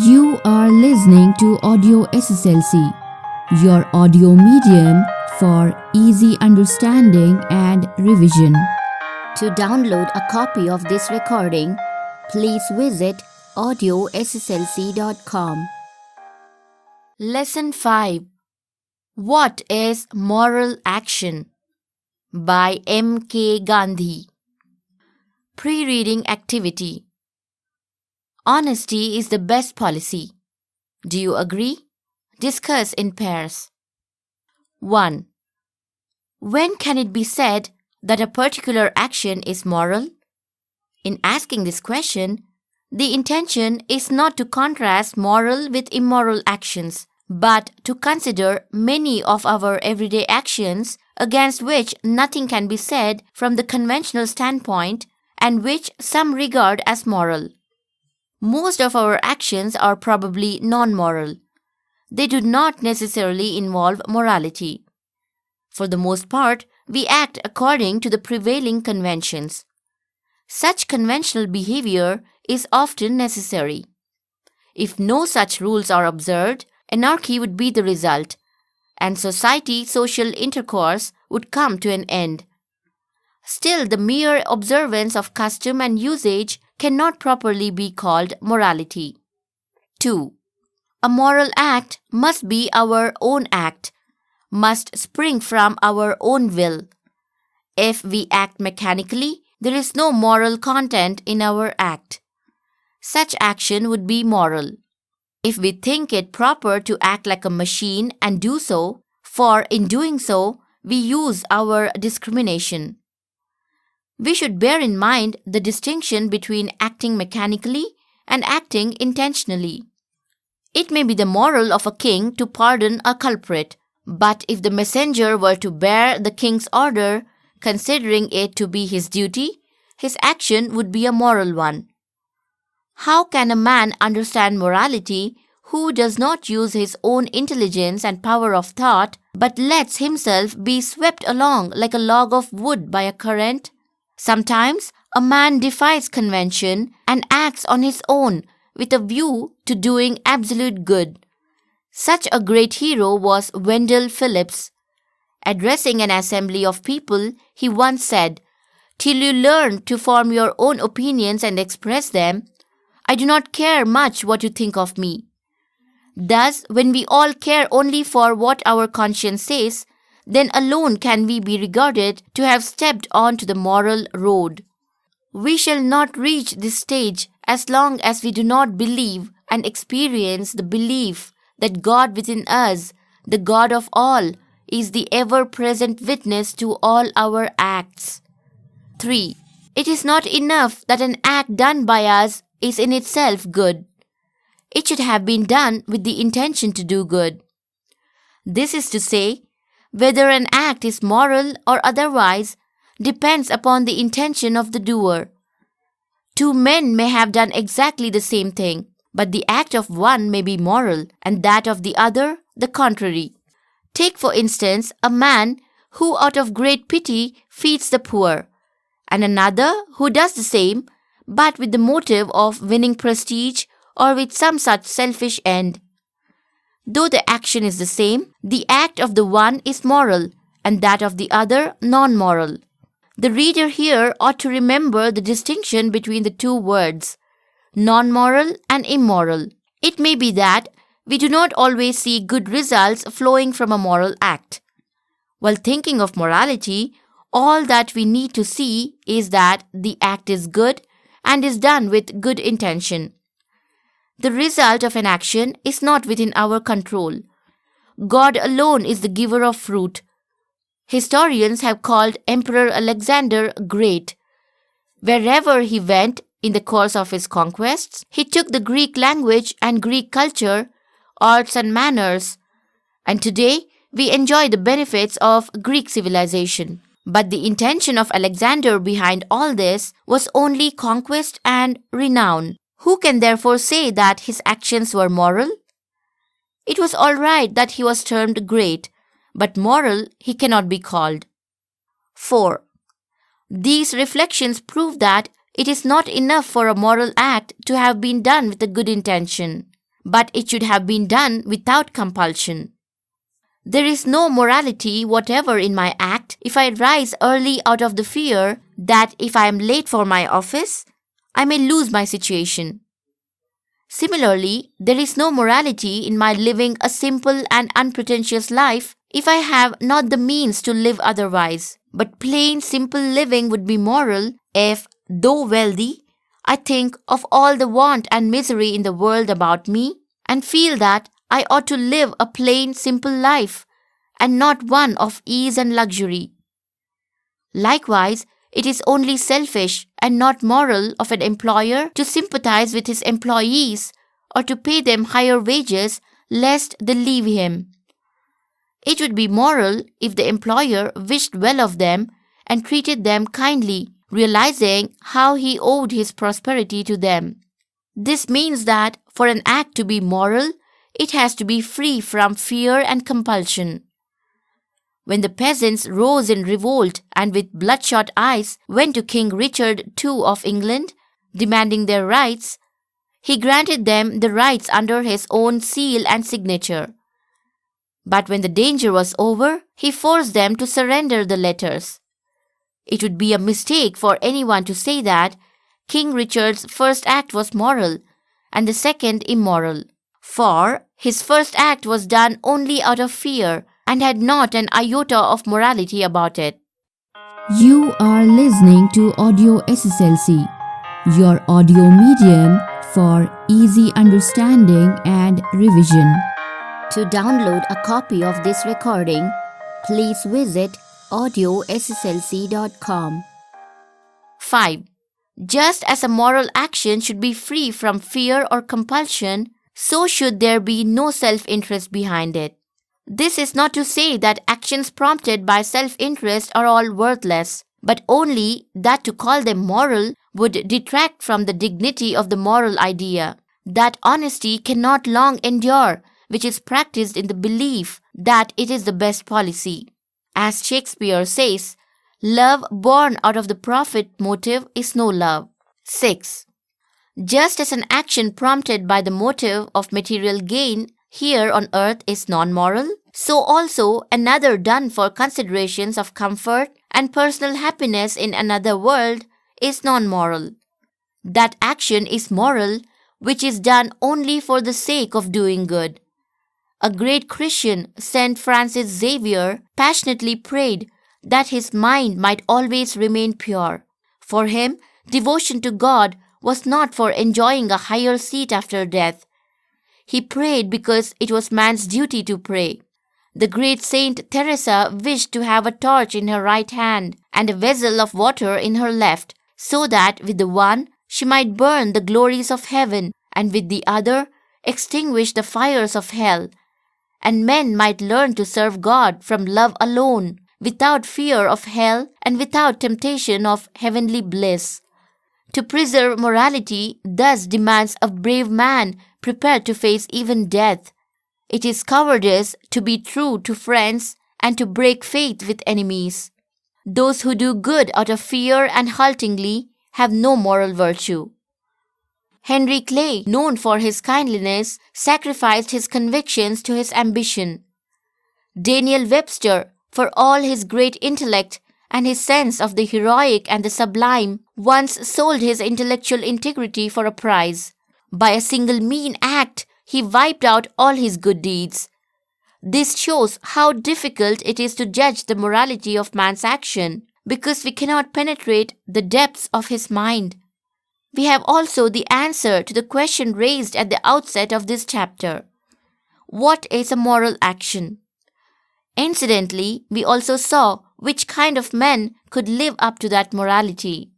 You are listening to Audio SSLC, your audio medium for easy understanding and revision. To download a copy of this recording, please visit audiosslc.com. Lesson 5. What is Moral Action? By M. K. Gandhi. Pre-reading activity. Honesty is the best policy. Do you agree? Discuss in pairs. 1. When can it be said that a particular action is moral? In asking this question, the intention is not to contrast moral with immoral actions, but to consider many of our everyday actions against which nothing can be said from the conventional standpoint and which some regard as moral. Most of our actions are probably non-moral. They do not necessarily involve morality. For the most part, we act according to the prevailing conventions. Such conventional behavior is often necessary. If no such rules are observed, anarchy would be the result, and social intercourse would come to an end. Still, the mere observance of custom and usage cannot properly be called morality. 2. A moral act must be our own act, must spring from our own will. If we act mechanically, there is no moral content in our act. Such action would be moral. If we think it proper to act like a machine and do so, for in doing so, we use our discrimination. We should bear in mind the distinction between acting mechanically and acting intentionally. It may be the moral of a king to pardon a culprit, but if the messenger were to bear the king's order, considering it to be his duty, his action would be a moral one. How can a man understand morality who does not use his own intelligence and power of thought, but lets himself be swept along like a log of wood by a current? Sometimes a man defies convention and acts on his own with a view to doing absolute good. Such a great hero was Wendell Phillips. Addressing an assembly of people, he once said, "Till you learn to form your own opinions and express them, I do not care much what you think of me." Thus, when we all care only for what our conscience says, then alone can we be regarded to have stepped onto the moral road. We shall not reach this stage as long as we do not believe and experience the belief that God within us, the God of all, is the ever-present witness to all our acts. 3. It is not enough that an act done by us is in itself good. It should have been done with the intention to do good. This is to say, whether an act is moral or otherwise depends upon the intention of the doer. Two men may have done exactly the same thing, but the act of one may be moral and that of the other the contrary. Take for instance a man who out of great pity feeds the poor, and another who does the same but with the motive of winning prestige or with some such selfish end. Though the action is the same, the act of the one is moral and that of the other non-moral. The reader here ought to remember the distinction between the two words, non-moral and immoral. It may be that we do not always see good results flowing from a moral act. While thinking of morality, all that we need to see is that the act is good and is done with good intention. The result of an action is not within our control. God alone is the giver of fruit. Historians have called Emperor Alexander great. Wherever he went in the course of his conquests, he took the Greek language and Greek culture, arts and manners, and today we enjoy the benefits of Greek civilization. But the intention of Alexander behind all this was only conquest and renown. Who can therefore say that his actions were moral? It was all right that he was termed great, but moral he cannot be called. 4. These reflections prove that it is not enough for a moral act to have been done with a good intention. but it should have been done without compulsion. There is no morality whatever in my act if I rise early out of the fear that if I am late for my office, I may lose my situation. Similarly, there is no morality in my living a simple and unpretentious life if I have not the means to live otherwise. But plain, simple living would be moral if, though wealthy, I think of all the want and misery in the world about me and feel that I ought to live a plain, simple life and not one of ease and luxury. Likewise, it is only selfish and not moral of an employer to sympathize with his employees or to pay them higher wages lest they leave him. It would be moral if the employer wished well of them and treated them kindly, realizing how he owed his prosperity to them. This means that for an act to be moral, it has to be free from fear and compulsion. When the peasants rose in revolt and with bloodshot eyes went to King Richard II of England, demanding their rights, he granted them the rights under his own seal and signature. But when the danger was over, he forced them to surrender the letters. It would be a mistake for anyone to say that King Richard's first act was moral and the second immoral, for his first act was done only out of fear and had not an iota of morality about it. You are listening to Audio SSLC, your audio medium for easy understanding and revision. To download a copy of this recording, please visit audiosslc.com. 5. Just as a moral action should be free from fear or compulsion, so should there be no self-interest behind it. This is not to say that actions prompted by self-interest are all worthless, but only that to call them moral would detract from the dignity of the moral idea. That honesty cannot long endure, which is practiced in the belief that it is the best policy. As Shakespeare says, love born out of the profit motive is no love. 6. Just as an action prompted by the motive of material gain here on earth is non-moral, so also another done for considerations of comfort and personal happiness in another world is non-moral. That action is moral which is done only for the sake of doing good. A great Christian, Saint Francis Xavier, passionately prayed that his mind might always remain pure. For him, devotion to God was not for enjoying a higher seat after death. He prayed because it was man's duty to pray. The great Saint Teresa wished to have a torch in her right hand and a vessel of water in her left, so that with the one she might burn the glories of heaven and with the other extinguish the fires of hell, and men might learn to serve God from love alone, without fear of hell and without temptation of heavenly bliss. To preserve morality thus demands a brave man prepared to face even death. It is cowardice to be true to friends and to break faith with enemies. Those who do good out of fear and haltingly have no moral virtue. Henry Clay, known for his kindliness, sacrificed his convictions to his ambition. Daniel Webster, for all his great intellect and his sense of the heroic and the sublime, once sold his intellectual integrity for a prize. By a single mean act, he wiped out all his good deeds. This shows how difficult it is to judge the morality of man's action, because we cannot penetrate the depths of his mind. We have also the answer to the question raised at the outset of this chapter. What is a moral action? Incidentally, we also saw which kind of men could live up to that morality.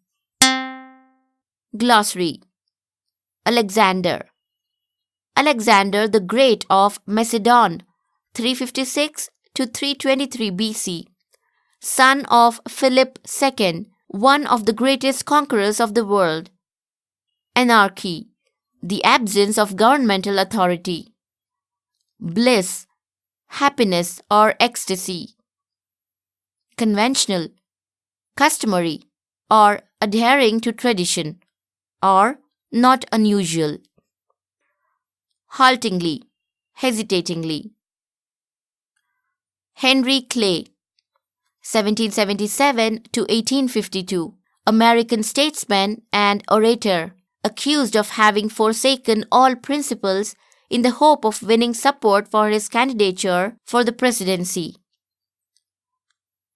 Glossary. Alexander. Alexander the Great of Macedon, 356 to 323 BC, son of Philip II, one of the greatest conquerors of the world. Anarchy, the absence of governmental authority. Bliss, happiness or ecstasy. Conventional, customary or adhering to tradition, or not unusual. haltingly, hesitatingly. Henry Clay, 1777 to 1852, American statesman and orator, accused of having forsaken all principles in the hope of winning support for his candidature for the presidency.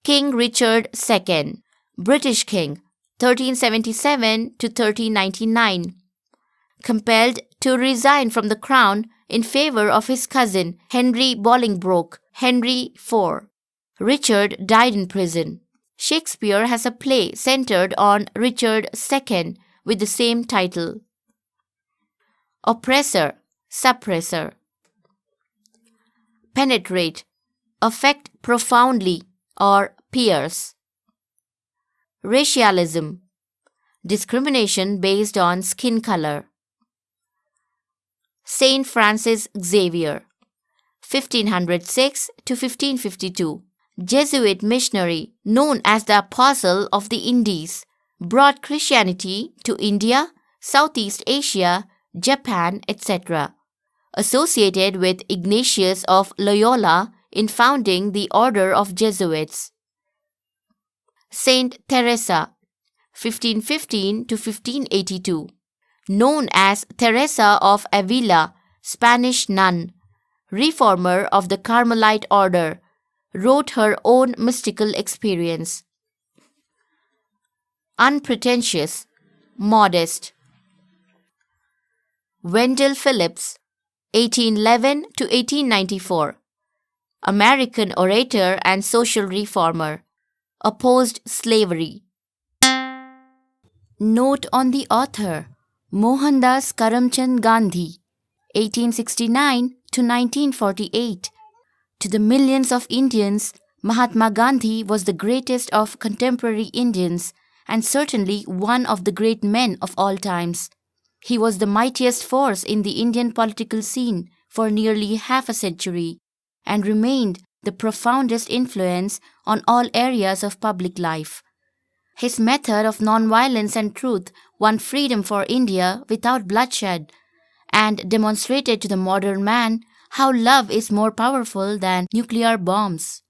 King Richard II, British King, 1377 to 1399, compelled to resign from the crown in favor of his cousin Henry Bolingbroke, Henry IV. Richard died in prison. Shakespeare has a play centered on Richard II with the same title. Oppressor, suppressor. Penetrate, affect profoundly or pierce. Racialism, discrimination based on skin color. Saint Francis Xavier, 1506 to 1552, Jesuit missionary known as the Apostle of the Indies, brought Christianity to India, Southeast Asia, Japan, etc., associated with Ignatius of Loyola in founding the Order of Jesuits. Saint Teresa, 1515 to 1582, known as Teresa of Avila, Spanish nun, reformer of the Carmelite order, wrote her own mystical experience. Unpretentious, modest. Wendell Phillips, 1811 to 1894, American orator and social reformer, opposed slavery. Note on the author: Mohandas Karamchand Gandhi, 1869 to 1948. To the millions of Indians, Mahatma Gandhi was the greatest of contemporary Indians and certainly one of the great men of all times. He was the mightiest force in the Indian political scene for nearly half a century and remained the profoundest influence on all areas of public life. His method of nonviolence and truth won freedom for India without bloodshed and demonstrated to the modern man how love is more powerful than nuclear bombs.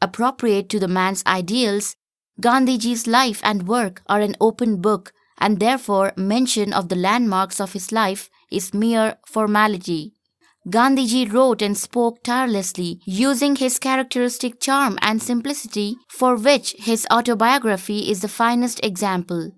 Appropriate to the man's ideals, Gandhiji's life and work are an open book, and therefore mention of the landmarks of his life is mere formality. Gandhiji wrote and spoke tirelessly, using his characteristic charm and simplicity, for which his autobiography is the finest example.